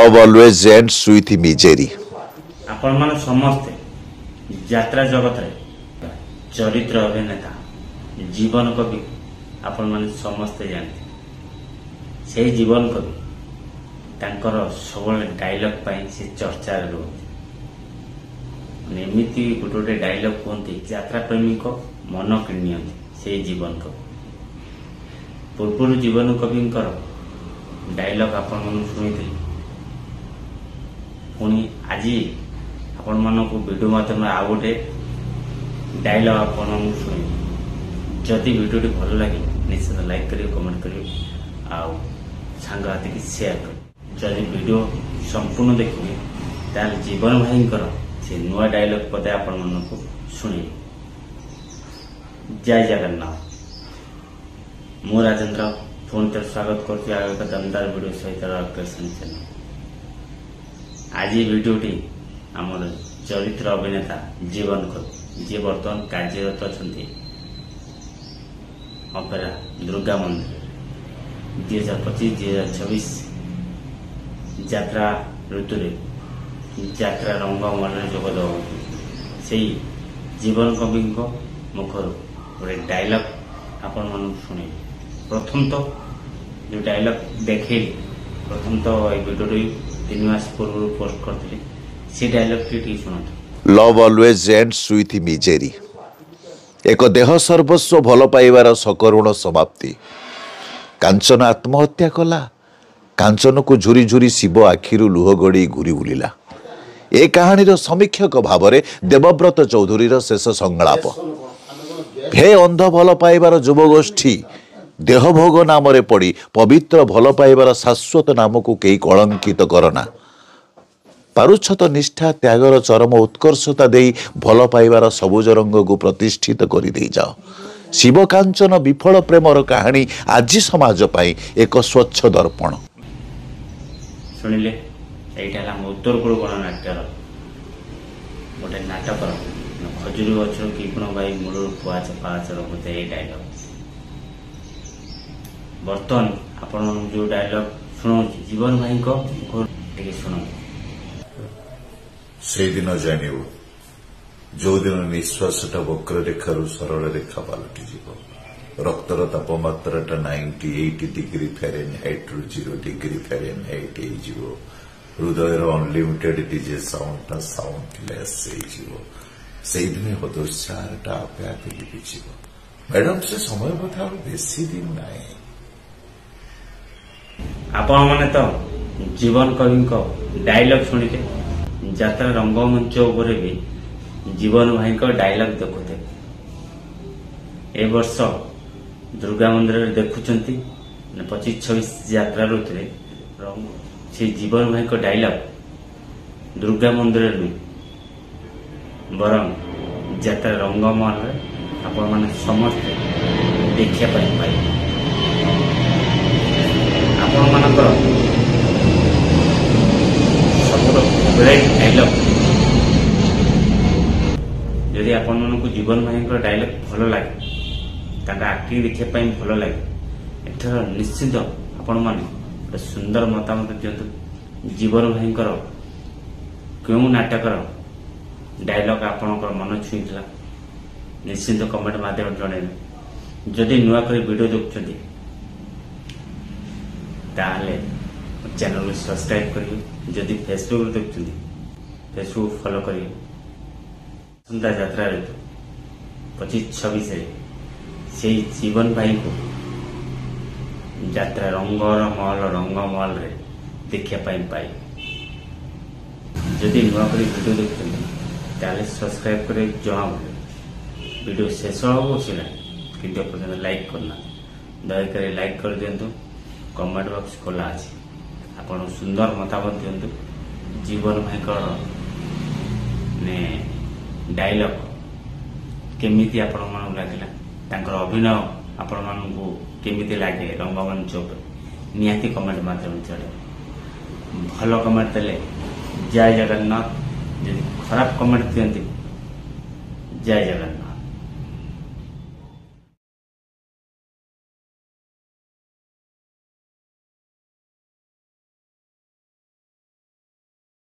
Love always ends with misery. आपण मान समस्ते यात्रा जगत रे चरित्र अभिनेता जीवन कवि आपण मान समस्ते जानते से जीवन कवि तांकर सब डायलॉग पाई से चर्चा रोते एमती गोटे गोटे डायलॉग कहते यात्रा प्रेमी को मन किणी से जीवन कवि पूर्व जीवन कवि डायलॉग आपण मन शुणी पुणी आज आपण मान को वीडियो माध्यम आउ गोटे डायलॉग आपण शुणी जदि वीडियो भल लगे निश्चित लाइक करिए कमेंट करिए आउ सांग हाथी शेयर करिए जदि वीडियो संपूर्ण देखिए ताल जीवन भाई से नुआ डायलॉग पदे आपण मन को शुणी जय जगन्नाथ मु राजेंद्र पुणी तर स्वागत कर दमदार वीडियो सहित ऑपरेशन चैनल आज वीडियोटी आमर चरित्र अभिनेता जीवन कवि जी बर्तमान कार्यरत अच्छा अपेरा दुर्गा मंदिर 2025-2026 यात्रा ऋतु यात्रा रंगमल जोगद से जीवन कवि मुखर गोटे डायलॉग आपण मन शुणे प्रथम तो जो डायलॉग देखे प्रथम तो वीडियो 3 मास पूर्व पोस्ट करते से डायलॉग टी सुनत Love always ends with misery. एक देह सर्वस्व भल पाइबार सकरुण समाप्ति. कांचन आत्महत्या कला. कांचन को झुरी झुरी शिव आखिरु लुह गड़ी घूरी बुलिला. ए कहानीर समीक्षक भावरे देवव्रत चौधुरीर शेष संगलाप. हे अंध भल पाइबार युवगोष्ठी देहभोग नाम पड़ी पवित्र भल पाइबार शाश्वत नाम को कई कलंकित करना. पारुछ तो निष्ठा त्यागर चरम उत्कर्षता दे भल पाइबार सबुज रंग को प्रतिष्ठित कर दे जाओ. शिव कांचन विफल प्रेमर कहानी आज समाज पाई एक स्वच्छ दर्पण. सुनिले एटा उत्तर पूर्व गणनाट्यर गोटे नाटक खजुरी गचर किपण भाई मूल पुआच पाचर होते ये डायलॉग बर्तमान आपण जो डायलॉग शुणु जीवन भाई को शुणु से दिन जानिबो जो दिन निश्वासटा वक्र रेखारू सरल रेखा पलटि जीव रक्तर तापमात्राटा 98 डिग्री फेरेनहाइट रु 0 डिग्री फेरेनहाइट हृदयर अनलिमिटेड डीजे साउंडटा साउंडलेस से दिन हदोत्साहटा आपे आपे लिपिजिव मैडम से समय बता बेसी दिन नहीं आपण माने तो जीवन कवि डायलॉग शुणिके यात्रा रंगमंच उपर भी जीवन भाई डायलॉग देखुते ए वर्ष दुर्गा मंदिर देखुंती 25-26 यात्रा ऋतु से जीवन भाई डायलॉग दुर्गा मंदिर बरं यात्रा रंगमहल आपण माने समस्त देखिया पाई आपण मानकर डायलॉग यदि आपण मानक जीवन भाई डायलॉग भल लगे आक्टिंग देखा भल लगे एथर निश्चित आपण मैंने सुंदर मतामत दिंतु जीवन भाई क्यों नाटकर डायलॉग आपणकर मन छुईला निश्चित कमेंट माध्यम जन जदि नुआ कर वीडियो देखुं ताहले चैनल को सब्सक्राइब करिए जदि फेसबुक देखुं फेसबुक फॉलो करिए सुंदर यात्रा ऋतु 25-26 से जीवन भाई को यात्रा रंगमहल रे देखा पाई जदि नुआ कर वीडियो देखुं ताहले सब्सक्राइब कर जमा वीडियो शेष हम कि लाइक करना दयाकर लाइक कर दिंतु कमेंट बॉक्स खोला अच्छी आपण सुंदर मतामत दिंतु जीवन भाई ने डायलॉग केमिति आपण मन लगिला तांकर अभिनय आपण मन को केमिति लागे रंगमंच पर निहाती कमेंट माध्यम चले भल कमेंट देले जय जगन्नाथ यदि खराब कमेंट दियंती जय जगन्नाथ।